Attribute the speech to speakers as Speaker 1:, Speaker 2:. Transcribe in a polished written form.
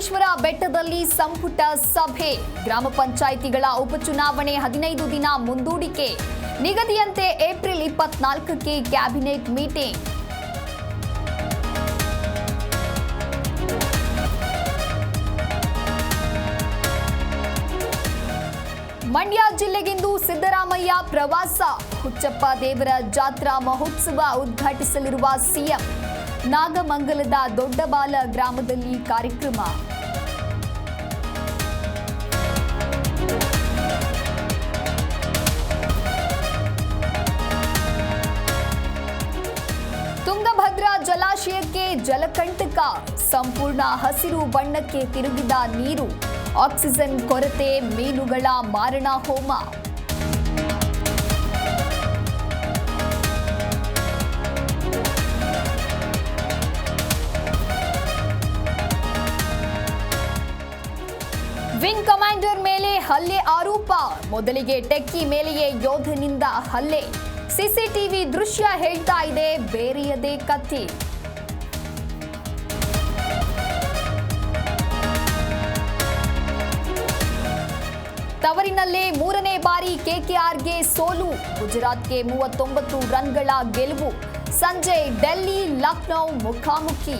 Speaker 1: ಮಹದೇಶ್ವರ ಬೆಟ್ಟದಲ್ಲಿ ಸಂಪುಟ ಸಭೆ. ಗ್ರಾಮ ಪಂಚಾಯಿತಿಗಳ ಉಪಚುನಾವಣೆ 15 ದಿನ ಮುಂದೂಡಿಕೆ. ನಿಗದಿಯಂತೆ ಏಪ್ರಿಲ್ 24ಕ್ಕೆ ಕ್ಯಾಬಿನೆಟ್ ಮೀಟಿಂಗ್. ಮಂಡ್ಯ ಜಿಲ್ಲೆಗಿಂದು ಸಿದ್ದರಾಮಯ್ಯ ಪ್ರವಾಸ. ಹುಚ್ಚಪ್ಪ ದೇವರ ಜಾತ್ರಾ ಮಹೋತ್ಸವ ಉದ್ಘಾಟಿಸಲಿರುವ ಸಿಎಂ. ನಾಗಮಂಗಲದ ದೊಡ್ಡಬಾಲ ಗ್ರಾಮದಲ್ಲಿ ಕಾರ್ಯಕ್ರಮ. ತುಂಗಭದ್ರಾ ಜಲಾಶಯಕ್ಕೆ ಜಲಕಂಟಕ. ಸಂಪೂರ್ಣ ಹಸಿರು ಬಣ್ಣಕ್ಕೆ ತಿರುಗಿದ ನೀರು. ಆಕ್ಸಿಜನ್ ಕೊರತೆ, ಮೀನುಗಳ ಮಾರಣ ಹೋಮ. ವಿಂಗ್ ಕಮಾಂಡರ್ ಮೇಲೆ ಹಲ್ಲೆ ಆರೋಪ. ಮೊದಲಿಗೆ ಟೆಕ್ಕಿ ಮೇಲೆಯೇ ಯೋಧನಿಂದ ಹಲ್ಲೆ. ಸಿಸಿಟಿವಿ ದೃಶ್ಯ ಹೇಳ್ತಾ ಇದೆ ಬೇರೆಯದೇ ಕಥೆ. ತವರಿನಲ್ಲೇ 3ನೇ ಬಾರಿ ಕೆಕೆಆರ್ಗೆ ಸೋಲು. ಗುಜರಾತ್ಗೆ 39 ರನ್ಗಳ ಗೆಲುವು. ಸಂಜೆ ಡೆಲ್ಲಿ ಲಕ್ನೋ ಮುಖಾಮುಖಿ.